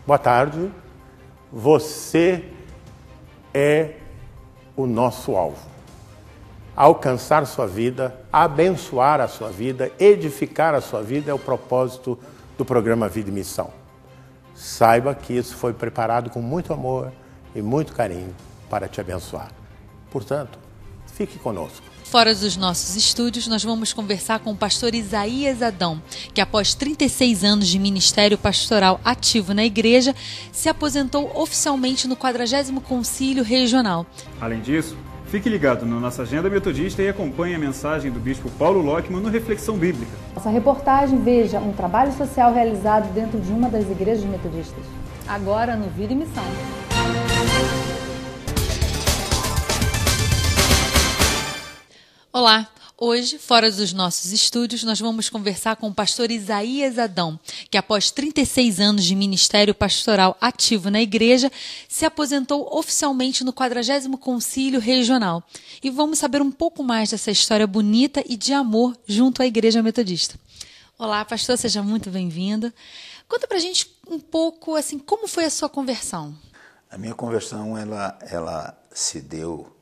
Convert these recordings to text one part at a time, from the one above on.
Boa tarde. Você é o nosso alvo. Alcançar sua vida, abençoar a sua vida, edificar a sua vida é o propósito do programa Vida e Missão. Saiba que isso foi preparado com muito amor e muito carinho para te abençoar. Portanto, fique conosco. Fora dos nossos estúdios, nós vamos conversar com o pastor Isaías Adão, que após 36 anos de ministério pastoral ativo na igreja, se aposentou oficialmente no 40º Concílio Regional. Além disso, fique ligado na nossa agenda metodista e acompanhe a mensagem do bispo Paulo Lockman no Reflexão Bíblica. Nossa reportagem veja um trabalho social realizado dentro de uma das igrejas metodistas. Agora no Vida e Missão. Olá! Hoje, fora dos nossos estúdios, nós vamos conversar com o pastor Isaías Adão, que após 36 anos de ministério pastoral ativo na igreja, se aposentou oficialmente no 40º Concílio Regional. E vamos saber um pouco mais dessa história bonita e de amor junto à Igreja Metodista. Olá, pastor, seja muito bem-vindo. Conta pra gente um pouco, assim, como foi a sua conversão? A minha conversão, ela se deu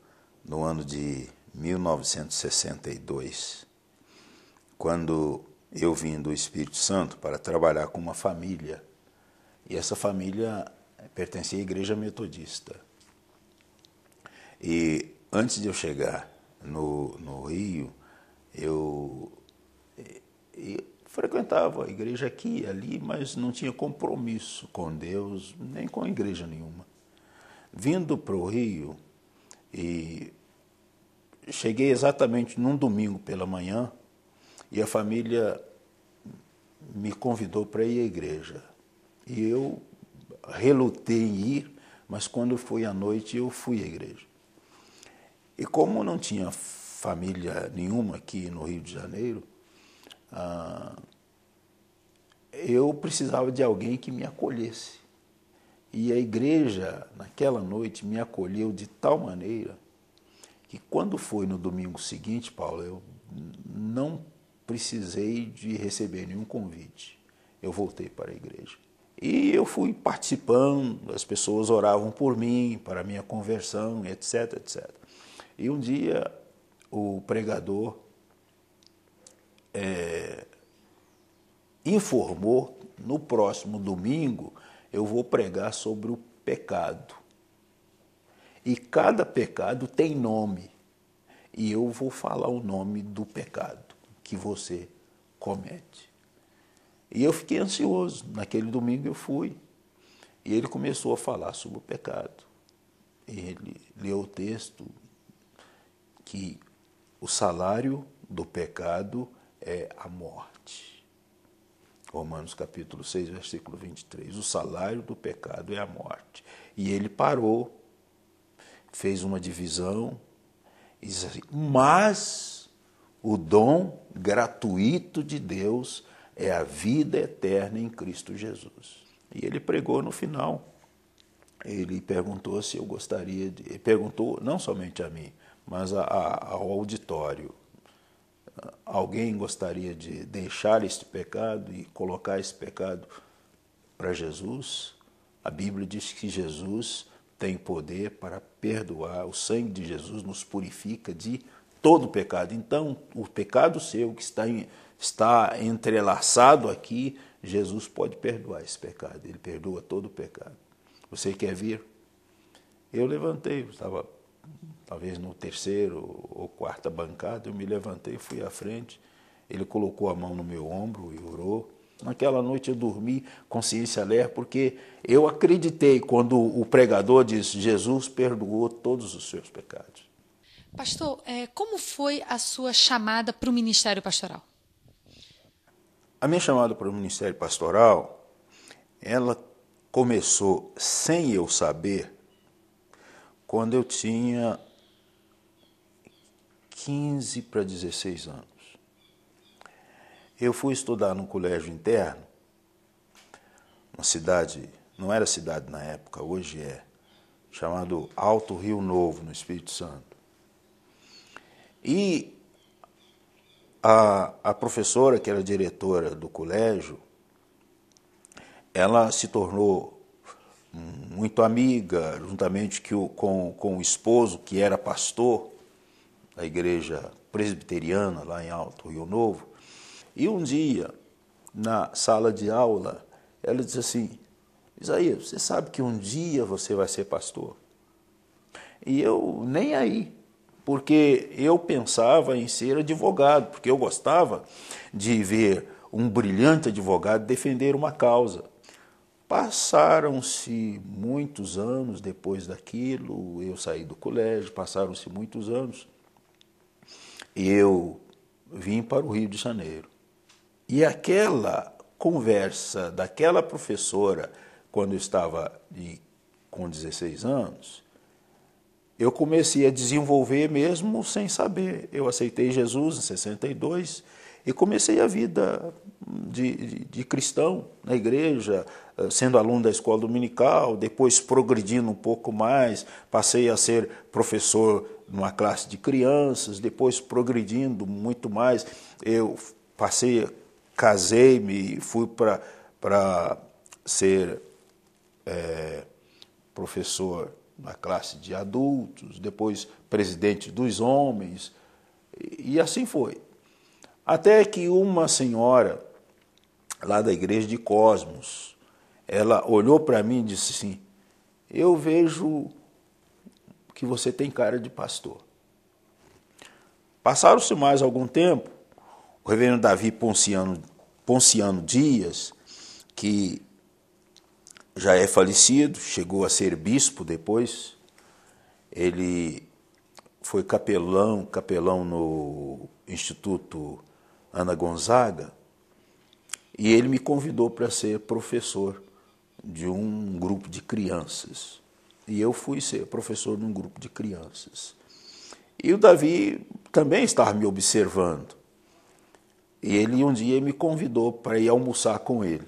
no ano de 1962, quando eu vim do Espírito Santo para trabalhar com uma família, e essa família pertencia à Igreja Metodista. E antes de eu chegar no Rio, eu frequentava a igreja aqui e ali, mas não tinha compromisso com Deus, nem com igreja nenhuma. Vindo para o Rio, e cheguei exatamente num domingo pela manhã e a família me convidou para ir à igreja. E eu relutei em ir, mas quando fui à noite eu fui à igreja. E como não tinha família nenhuma aqui no Rio de Janeiro, eu precisava de alguém que me acolhesse. E a igreja, naquela noite, me acolheu de tal maneira que quando foi no domingo seguinte, Paulo, eu não precisei de receber nenhum convite. Eu voltei para a igreja. E eu fui participando, as pessoas oravam por mim, para a minha conversão, etc, etc. E um dia o pregador informou, no próximo domingo eu vou pregar sobre o pecado. E cada pecado tem nome. E eu vou falar o nome do pecado que você comete. E eu fiquei ansioso. Naquele domingo eu fui. E ele começou a falar sobre o pecado. Ele leu o texto que o salário do pecado é a morte. Romanos capítulo 6, versículo 23. O salário do pecado é a morte. E ele parou, fez uma divisão e disse assim: mas o dom gratuito de Deus é a vida eterna em Cristo Jesus. E ele pregou no final. Ele perguntou se eu gostaria de... Ele perguntou não somente a mim, mas ao auditório. Alguém gostaria de deixar este pecado e colocar esse pecado para Jesus? A Bíblia diz que Jesus tem poder para perdoar. O sangue de Jesus nos purifica de todo pecado. Então, o pecado seu que está entrelaçado aqui, Jesus pode perdoar esse pecado. Ele perdoa todo o pecado. Você quer vir? Eu levantei, estava talvez no terceiro ou quarta bancada, eu me levantei, fui à frente. Ele colocou a mão no meu ombro e orou. Naquela noite eu dormi consciência alerta, porque eu acreditei quando o pregador disse: Jesus perdoou todos os seus pecados. Pastor, como foi a sua chamada para o ministério pastoral? A minha chamada para o ministério pastoral, ela começou sem eu saber, quando eu tinha 15 para 16 anos. Eu fui estudar no colégio interno, uma cidade, não era cidade na época, hoje é, chamado Alto Rio Novo, no Espírito Santo. E a professora, que era diretora do colégio, ela se tornou muito amiga, juntamente com o esposo, que era pastor da igreja presbiteriana lá em Alto Rio Novo. E um dia, na sala de aula, ela disse assim: Isaías, você sabe que um dia você vai ser pastor? E eu nem aí, porque eu pensava em ser advogado, porque eu gostava de ver um brilhante advogado defender uma causa. Passaram-se muitos anos depois daquilo, eu saí do colégio, passaram-se muitos anos, e eu vim para o Rio de Janeiro. E aquela conversa daquela professora, quando eu estava com 16 anos, eu comecei a desenvolver mesmo sem saber. Eu aceitei Jesus em 62 e comecei a vida de cristão na igreja, sendo aluno da escola dominical, depois progredindo um pouco mais, passei a ser professor numa classe de crianças, depois progredindo muito mais, eu casei-me, fui para ser professor na classe de adultos, depois presidente dos homens, e assim foi. Até que uma senhora lá da igreja de Cosmos, ela olhou para mim e disse assim: eu vejo que você tem cara de pastor. Passaram-se mais algum tempo, o reverendo Davi Ponciano Dias, que já é falecido, chegou a ser bispo depois, ele foi capelão no Instituto Ana Gonzaga, e ele me convidou para ser professor de um grupo de crianças. E eu fui ser professor de um grupo de crianças. E o Davi também estava me observando. E ele um dia me convidou para ir almoçar com ele.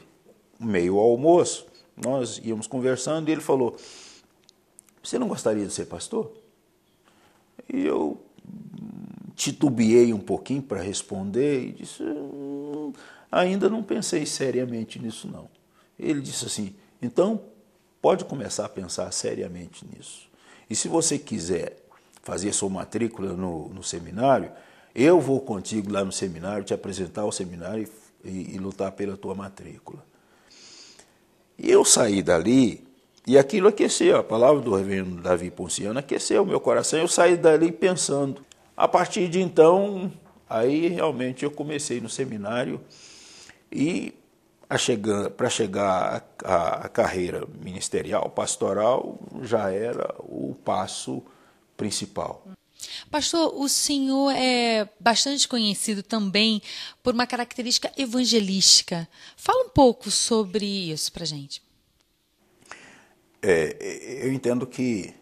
Meio ao almoço, nós íamos conversando e ele falou: você não gostaria de ser pastor? E eu titubeei um pouquinho para responder e disse: ainda não pensei seriamente nisso não. Ele disse assim: então pode começar a pensar seriamente nisso. E se você quiser fazer sua matrícula no seminário, eu vou contigo lá no seminário, te apresentar ao seminário e lutar pela tua matrícula. E eu saí dali, e aquilo aqueceu, a palavra do reverendo Davi Ponciano aqueceu o meu coração, eu saí dali pensando. A partir de então, aí realmente eu comecei no seminário, e para chegar à carreira ministerial, pastoral, já era o passo principal. Pastor, o senhor é bastante conhecido também por uma característica evangelística. Fala um pouco sobre isso para a gente. Eu entendo que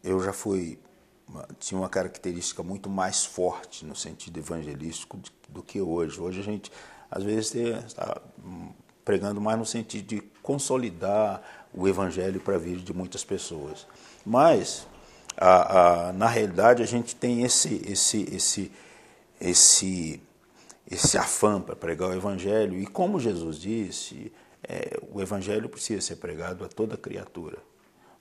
eu já tinha uma característica muito mais forte no sentido evangelístico do que hoje. Hoje a gente, às vezes, está pregando mais no sentido de consolidar o evangelho para a vida de muitas pessoas. Mas, na realidade, a gente tem esse afã para pregar o evangelho. E como Jesus disse, o evangelho precisa ser pregado a toda criatura.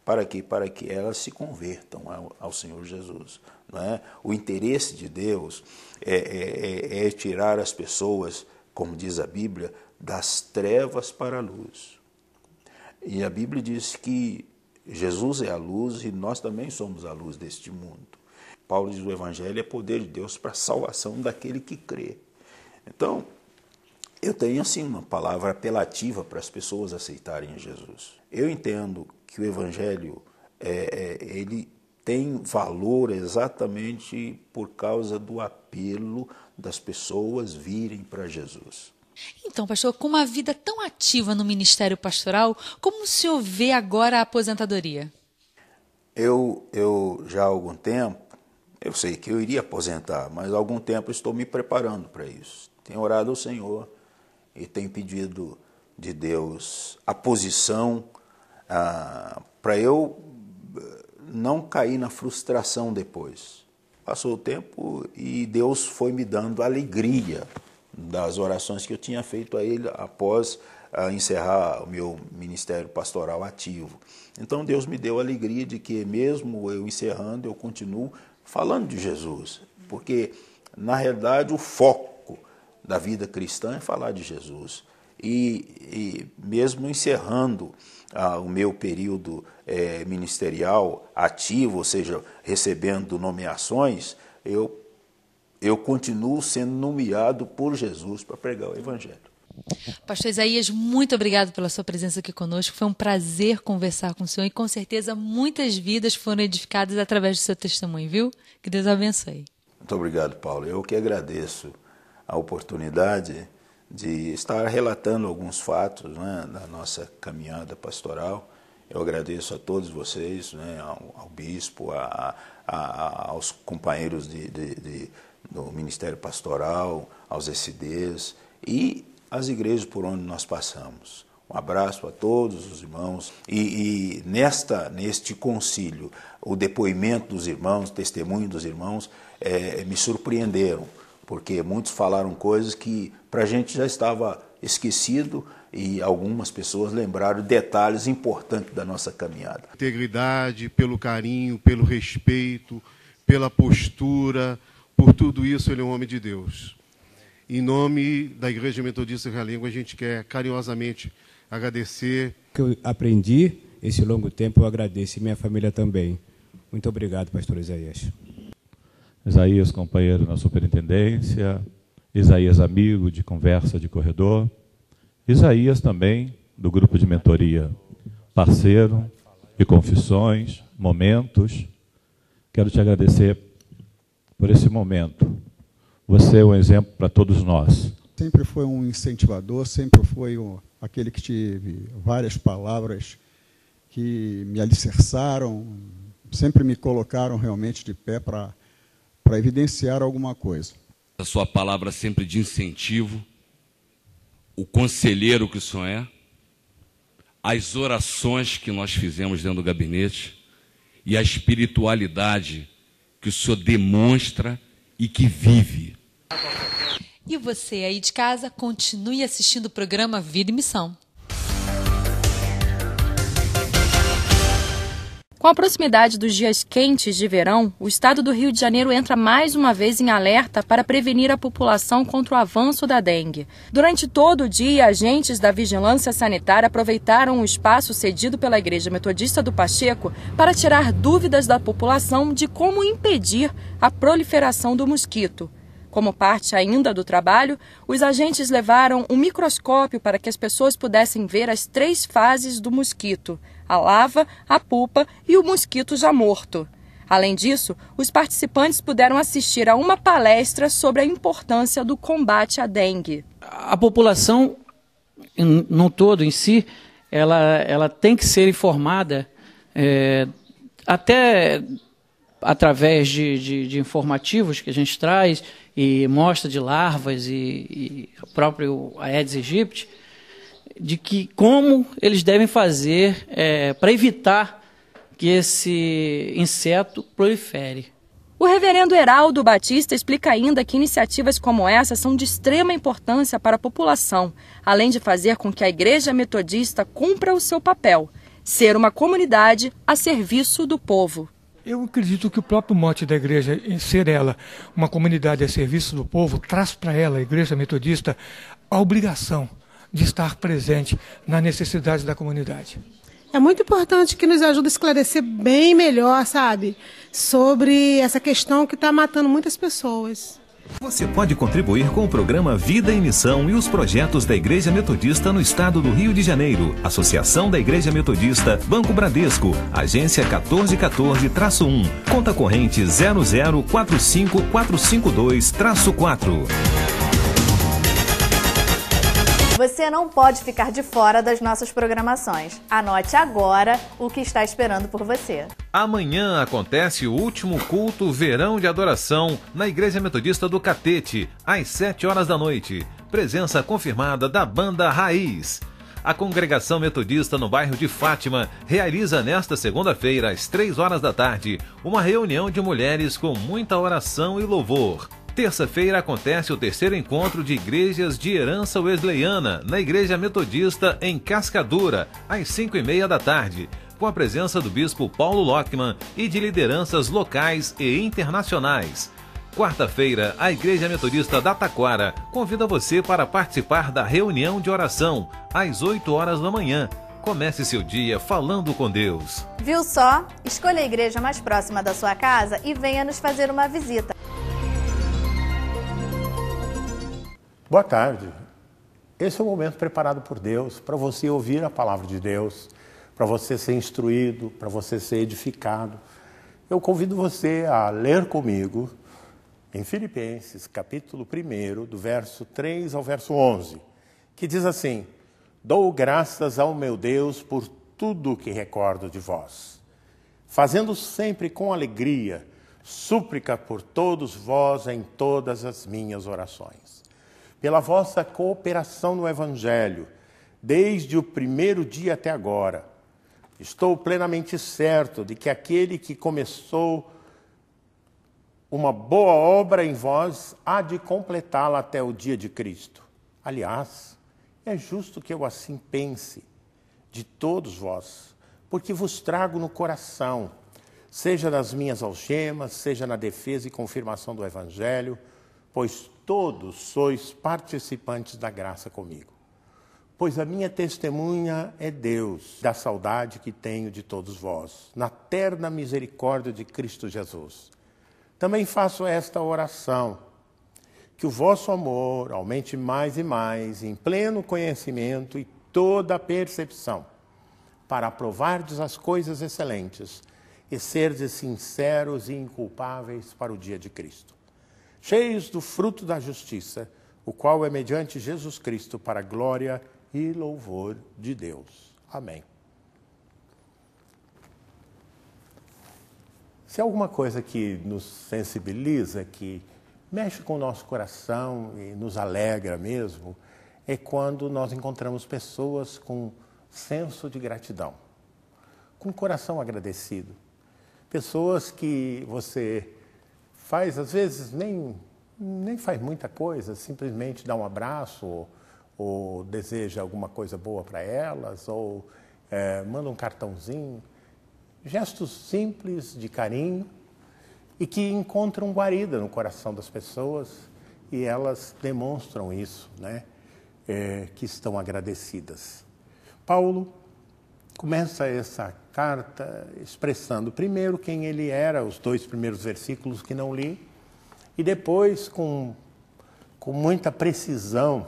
Para quê? Para que elas se convertam ao Senhor Jesus. Não é? O interesse de Deus é tirar as pessoas, como diz a Bíblia, das trevas para a luz. E a Bíblia diz que Jesus é a luz e nós também somos a luz deste mundo. Paulo diz que o Evangelho é poder de Deus para a salvação daquele que crê. Então, eu tenho assim uma palavra apelativa para as pessoas aceitarem Jesus. Eu entendo que o Evangelho ele tem valor exatamente por causa do apelo das pessoas virem para Jesus. Então, pastor, com uma vida tão ativa no ministério pastoral, como o senhor vê agora a aposentadoria? Eu já há algum tempo, eu sei que eu iria aposentar, mas há algum tempo estou me preparando para isso. Tenho orado ao Senhor e tenho pedido de Deus a posição para eu não cair na frustração depois. Passou o tempo e Deus foi me dando alegria das orações que eu tinha feito a Ele após encerrar o meu ministério pastoral ativo. Então Deus me deu a alegria de que mesmo eu encerrando, eu continuo falando de Jesus, porque na realidade o foco da vida cristã é falar de Jesus. E mesmo encerrando o meu período ministerial ativo, ou seja, recebendo nomeações, eu continuo sendo nomeado por Jesus para pregar o Evangelho. Pastor Isaías, muito obrigado pela sua presença aqui conosco. Foi um prazer conversar com o senhor e com certeza muitas vidas foram edificadas através do seu testemunho, viu? Que Deus abençoe. Muito obrigado, Paulo. Eu que agradeço a oportunidade de estar relatando alguns fatos, né, da nossa caminhada pastoral. Eu agradeço a todos vocês, né, ao bispo, aos companheiros do Ministério Pastoral, aos SDs e às igrejas por onde nós passamos. Um abraço a todos os irmãos e neste concílio, o depoimento dos irmãos, o testemunho dos irmãos me surpreenderam, porque muitos falaram coisas que para a gente já estava esquecido e algumas pessoas lembraram detalhes importantes da nossa caminhada. Integridade, pelo carinho, pelo respeito, pela postura, por tudo isso ele é um homem de Deus. Em nome da Igreja Metodista Realengo, a gente quer carinhosamente agradecer. O que eu aprendi esse longo tempo, eu agradeço e minha família também. Muito obrigado, pastor Isaías. Isaías, companheiro na superintendência, Isaías, amigo de conversa de corredor, Isaías também, do grupo de mentoria, parceiro de confissões, momentos. Quero te agradecer por esse momento. Você é um exemplo para todos nós. Sempre foi um incentivador, sempre foi aquele que tive várias palavras que me alicerçaram, sempre me colocaram realmente de pé para evidenciar alguma coisa. A sua palavra sempre de incentivo, o conselheiro que o senhor é, as orações que nós fizemos dentro do gabinete e a espiritualidade que o senhor demonstra e que vive. E você aí de casa, continue assistindo o programa Vida e Missão. Com a proximidade dos dias quentes de verão, o estado do Rio de Janeiro entra mais uma vez em alerta para prevenir a população contra o avanço da dengue. Durante todo o dia, agentes da Vigilância Sanitária aproveitaram o espaço cedido pela Igreja Metodista do Pacheco para tirar dúvidas da população de como impedir a proliferação do mosquito. Como parte ainda do trabalho, os agentes levaram um microscópio para que as pessoas pudessem ver as 3 fases do mosquito: a larva, a pupa e o mosquito já morto. Além disso, os participantes puderam assistir a uma palestra sobre a importância do combate à dengue. A população, no todo em si, ela tem que ser informada, até através de informativos que a gente traz, e mostra de larvas e a própria Aedes aegypti, de que como eles devem fazer para evitar que esse inseto prolifere. O reverendo Heraldo Batista explica ainda que iniciativas como essa são de extrema importância para a população, além de fazer com que a Igreja Metodista cumpra o seu papel, ser uma comunidade a serviço do povo. Eu acredito que o próprio mote da igreja, em ser ela uma comunidade a serviço do povo, traz para ela, a Igreja Metodista, a obrigação de estar presente na necessidade da comunidade. É muito importante que nos ajude a esclarecer bem melhor, sabe, sobre essa questão que está matando muitas pessoas. Você pode contribuir com o programa Vida em Missão e os projetos da Igreja Metodista no estado do Rio de Janeiro. Associação da Igreja Metodista, Banco Bradesco, agência 1414-1, conta corrente 0045452-4. Você não pode ficar de fora das nossas programações. Anote agora o que está esperando por você. Amanhã acontece o último culto verão de adoração na Igreja Metodista do Catete, às 7 horas da noite. Presença confirmada da banda Raiz. A Congregação Metodista no bairro de Fátima realiza nesta segunda-feira, às 3 horas da tarde, uma reunião de mulheres com muita oração e louvor. Terça-feira acontece o terceiro encontro de igrejas de herança wesleyana na Igreja Metodista em Cascadura, às 5h30 da tarde, com a presença do bispo Paulo Lockman e de lideranças locais e internacionais. Quarta-feira, a Igreja Metodista da Taquara convida você para participar da reunião de oração, às 8h da manhã. Comece seu dia falando com Deus. Viu só? Escolha a igreja mais próxima da sua casa e venha nos fazer uma visita. Boa tarde. Esse é o momento preparado por Deus para você ouvir a palavra de Deus, para você ser instruído, para você ser edificado. Eu convido você a ler comigo em Filipenses, capítulo 1, do verso 3 ao verso 11, que diz assim: dou graças ao meu Deus por tudo que recordo de vós, fazendo sempre com alegria súplica por todos vós em todas as minhas orações, pela vossa cooperação no Evangelho, desde o primeiro dia até agora. Estou plenamente certo de que aquele que começou uma boa obra em vós há de completá-la até o dia de Cristo. Aliás, é justo que eu assim pense de todos vós, porque vos trago no coração, seja nas minhas algemas, seja na defesa e confirmação do Evangelho, pois todos sois participantes da graça comigo. Pois a minha testemunha é Deus, da saudade que tenho de todos vós, na terna misericórdia de Cristo Jesus. Também faço esta oração, que o vosso amor aumente mais e mais, em pleno conhecimento e toda a percepção, para aprovardes as coisas excelentes e serdes sinceros e inculpáveis para o dia de Cristo, cheios do fruto da justiça, o qual é mediante Jesus Cristo para a glória e louvor de Deus. Amém. Se há alguma coisa que nos sensibiliza, que mexe com o nosso coração e nos alegra mesmo, é quando nós encontramos pessoas com senso de gratidão, com coração agradecido. Pessoas que você faz, às vezes, nem faz muita coisa, simplesmente dá um abraço ou deseja alguma coisa boa para elas, ou manda um cartãozinho. Gestos simples de carinho e que encontram guarida no coração das pessoas e elas demonstram isso, né? Que estão agradecidas. Paulo começa essa carta expressando primeiro quem ele era, os 2 primeiros versículos que não li, e depois, com muita precisão,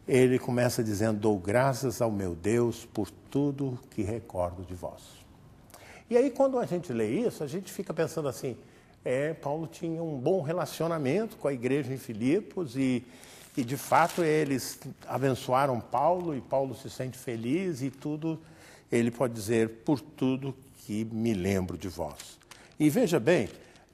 ele começa dizendo: dou graças ao meu Deus por tudo que recordo de vós. E aí, quando a gente lê isso, a gente fica pensando assim, Paulo tinha um bom relacionamento com a igreja em Filipos e de fato, eles abençoaram Paulo e Paulo se sente feliz e tudo, ele pode dizer, por tudo que me lembro de vós. E veja bem,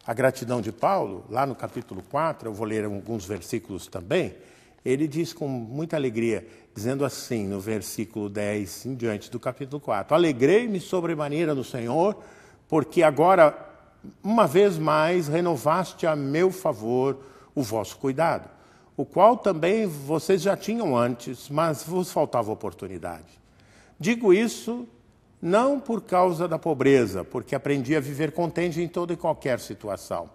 a gratidão de Paulo, lá no capítulo 4, eu vou ler alguns versículos também, ele diz com muita alegria, dizendo assim, no versículo 10 em diante do capítulo 4, alegrei-me sobremaneira no Senhor, porque agora, uma vez mais, renovaste a meu favor o vosso cuidado, o qual também vocês já tinham antes, mas vos faltava oportunidade. Digo isso não por causa da pobreza, porque aprendi a viver contente em toda e qualquer situação.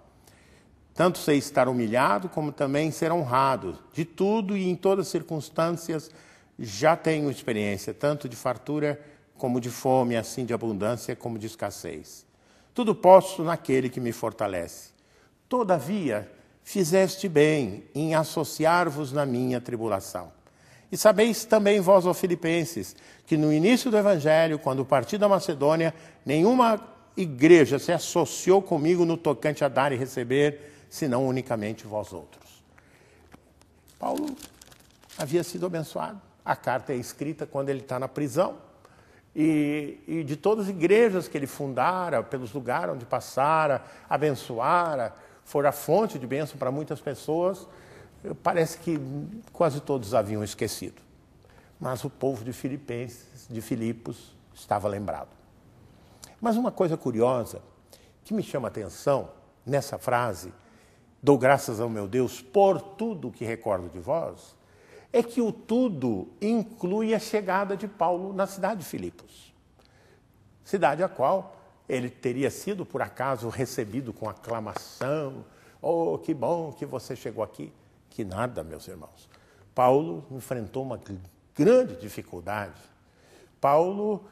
Tanto sei estar humilhado, como também ser honrado. De tudo e em todas as circunstâncias já tenho experiência, tanto de fartura como de fome, assim de abundância como de escassez. Tudo posso naquele que me fortalece. Todavia, fizeste bem em associar-vos na minha tribulação. E sabeis também vós, ó Filipenses, que no início do Evangelho, quando parti da Macedônia, nenhuma igreja se associou comigo no tocante a dar e receber, senão unicamente vós outros. Paulo havia sido abençoado. A carta é escrita quando ele está na prisão. E de todas as igrejas que ele fundara, pelos lugares onde passara, abençoara, fora fonte de bênção para muitas pessoas, parece que quase todos haviam esquecido. Mas o povo de Filipenses, de Filipos, estava lembrado. Mas uma coisa curiosa que me chama a atenção nessa frase, dou graças ao meu Deus por tudo que recordo de vós, é que o tudo inclui a chegada de Paulo na cidade de Filipos. Cidade a qual ele teria sido, por acaso, recebido com aclamação. Oh, que bom que você chegou aqui. Que nada, meus irmãos. Paulo enfrentou uma grande dificuldade. Paulo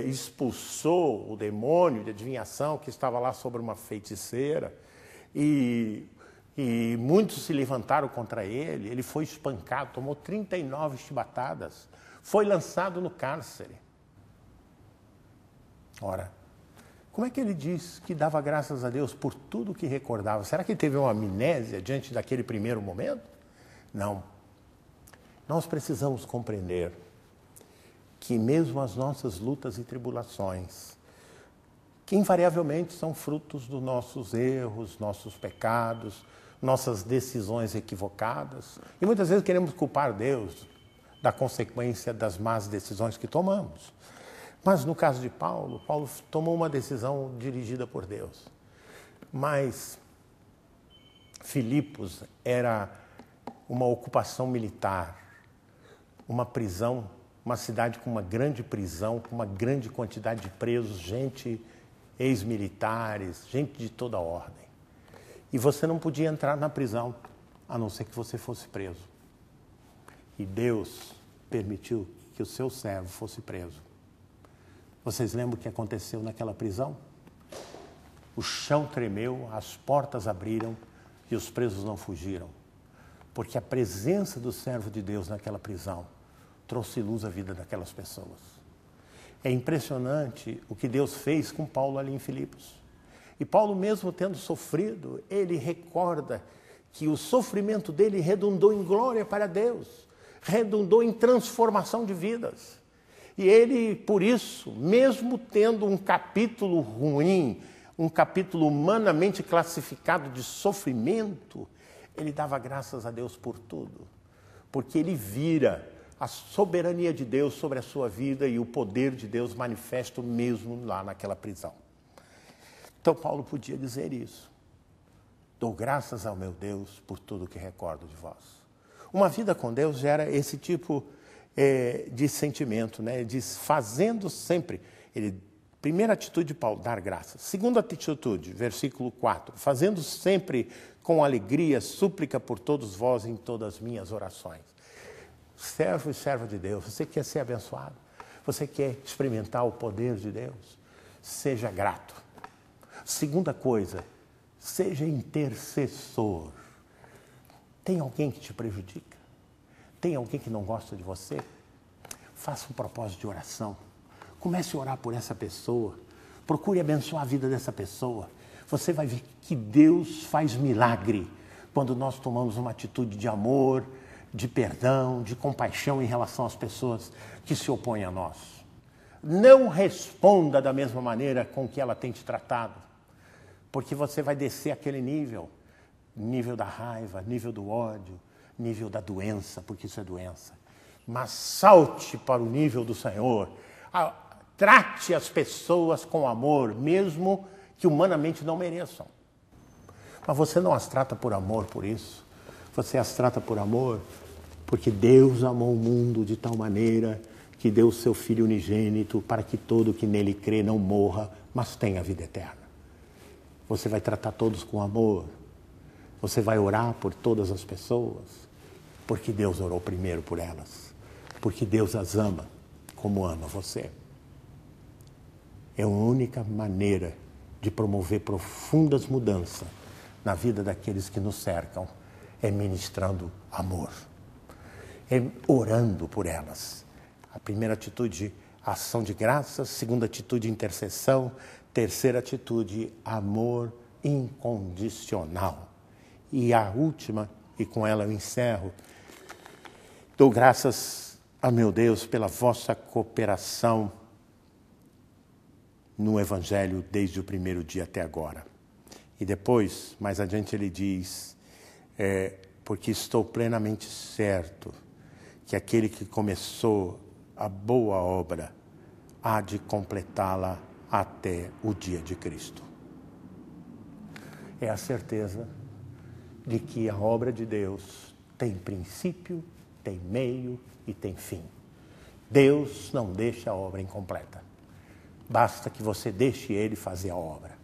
expulsou o demônio de adivinhação que estava lá sobre uma feiticeira e muitos se levantaram contra ele. Ele foi espancado, tomou 39 chibatadas, foi lançado no cárcere. Ora, como é que ele diz que dava graças a Deus por tudo que recordava? Será que ele teve uma amnésia diante daquele primeiro momento? Não. Nós precisamos compreender que mesmo as nossas lutas e tribulações, que invariavelmente são frutos dos nossos erros, nossos pecados, nossas decisões equivocadas, e muitas vezes queremos culpar Deus da consequência das más decisões que tomamos. Mas no caso de Paulo, Paulo tomou uma decisão dirigida por Deus. Mas Filipos era uma ocupação militar, uma prisão, uma cidade com uma grande prisão, com uma grande quantidade de presos, gente, ex-militares, gente de toda ordem. E você não podia entrar na prisão, a não ser que você fosse preso. E Deus permitiu que o seu servo fosse preso. Vocês lembram o que aconteceu naquela prisão? O chão tremeu, as portas abriram e os presos não fugiram. Porque a presença do servo de Deus naquela prisão trouxe luz à vida daquelas pessoas. É impressionante o que Deus fez com Paulo ali em Filipos. E Paulo, mesmo tendo sofrido, ele recorda que o sofrimento dele redundou em glória para Deus, redundou em transformação de vidas. E ele, por isso, mesmo tendo um capítulo ruim, um capítulo humanamente classificado de sofrimento, ele dava graças a Deus por tudo, porque ele vira a soberania de Deus sobre a sua vida e o poder de Deus manifesto mesmo lá naquela prisão. Então Paulo podia dizer isso. Dou graças ao meu Deus por tudo que recordo de vós. Uma vida com Deus gera esse tipo de sentimento, né? Diz, fazendo sempre. Primeira atitude de Paulo, dar graças. Segunda atitude, versículo 4. Fazendo sempre com alegria, súplica por todos vós em todas as minhas orações. Servo e serva de Deus, você quer ser abençoado? Você quer experimentar o poder de Deus? Seja grato. Segunda coisa, seja intercessor. Tem alguém que te prejudica? Tem alguém que não gosta de você? Faça um propósito de oração. Comece a orar por essa pessoa. Procure abençoar a vida dessa pessoa. Você vai ver que Deus faz milagre quando nós tomamos uma atitude de amor, de perdão, de compaixão em relação às pessoas que se opõem a nós. Não responda da mesma maneira com que ela tem te tratado, porque você vai descer aquele nível da raiva, nível do ódio, nível da doença, porque isso é doença. Mas salte para o nível do Senhor. Trate as pessoas com amor, mesmo que humanamente não mereçam. Mas você não as trata por amor por isso. Você as trata por amor porque Deus amou o mundo de tal maneira que deu o seu Filho unigênito para que todo que nele crê não morra, mas tenha a vida eterna. Você vai tratar todos com amor. Você vai orar por todas as pessoas porque Deus orou primeiro por elas. Porque Deus as ama como ama você. É a única maneira de promover profundas mudanças na vida daqueles que nos cercam, é ministrando amor, é orando por elas. A primeira atitude, ação de graças. Segunda atitude, intercessão. Terceira atitude, amor incondicional. E a última, e com ela eu encerro, dou graças a meu Deus pela vossa cooperação no Evangelho desde o primeiro dia até agora. E depois, mais adiante ele diz, porque estou plenamente certo que aquele que começou a boa obra há de completá-la até o dia de Cristo. É a certeza de que a obra de Deus tem princípio, tem meio e tem fim. Deus não deixa a obra incompleta. Basta que você deixe Ele fazer a obra.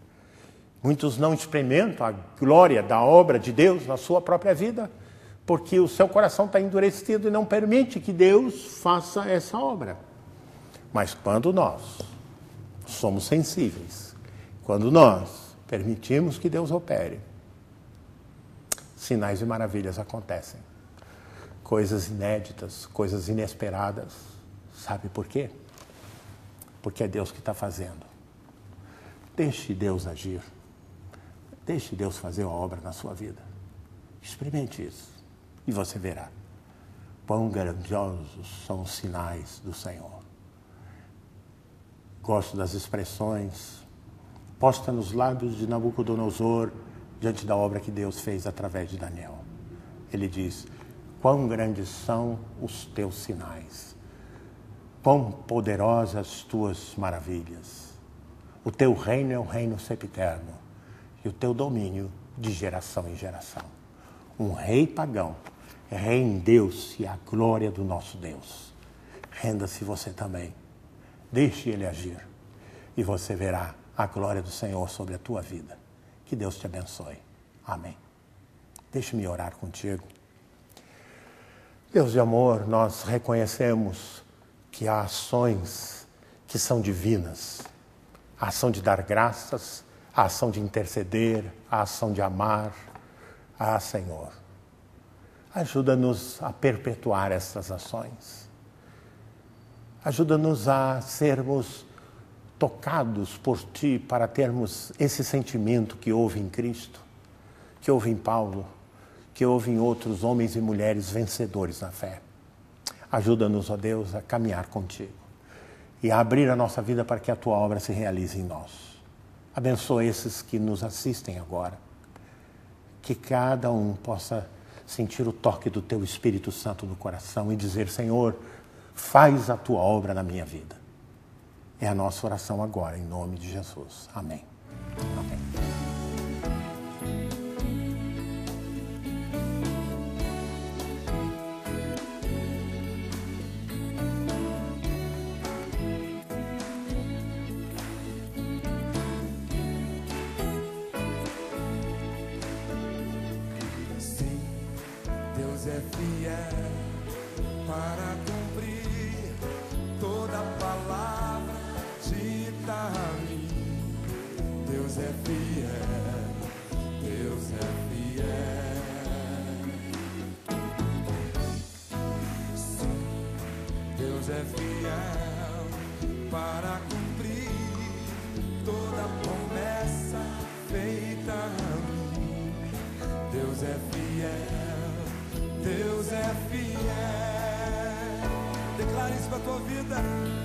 Muitos não experimentam a glória da obra de Deus na sua própria vida, porque o seu coração está endurecido e não permite que Deus faça essa obra. Mas quando nós somos sensíveis, quando nós permitimos que Deus opere, sinais e maravilhas acontecem. Coisas inéditas, coisas inesperadas. Sabe por quê? Porque é Deus que está fazendo. Deixe Deus agir. Deixe Deus fazer a obra na sua vida. Experimente isso e você verá. Quão grandiosos são os sinais do Senhor. Gosto das expressões posta nos lábios de Nabucodonosor diante da obra que Deus fez através de Daniel. Ele diz: quão grandes são os teus sinais, quão poderosas as tuas maravilhas. O teu reino é um reino sempiterno e o teu domínio de geração em geração. Um rei pagão rendeu-se à glória do nosso Deus. Renda-se você também. Deixe Ele agir e você verá a glória do Senhor sobre a tua vida. Que Deus te abençoe. Amém. Deixe-me orar contigo. Deus de amor, nós reconhecemos que há ações que são divinas. A ação de dar graças, a ação de interceder, a ação de amar. Ah, Senhor, ajuda-nos a perpetuar essas ações. Ajuda-nos a sermos tocados por Ti para termos esse sentimento que houve em Cristo, que houve em Paulo, que houve em outros homens e mulheres vencedores na fé. Ajuda-nos, ó Deus, a caminhar contigo e a abrir a nossa vida para que a Tua obra se realize em nós. Abençoa esses que nos assistem agora, que cada um possa sentir o toque do Teu Espírito Santo no coração e dizer: Senhor, faz a Tua obra na minha vida. É a nossa oração agora, em nome de Jesus. Amém. Amém. Sim, Deus é fiel para cumprir toda a palavra dita a mim. Deus é fiel, Deus é fiel. Sim, Deus é fiel para cumprir toda a promessa feita a mim. Deus é fiel, Deus é fiel. Declare isso para a tua vida.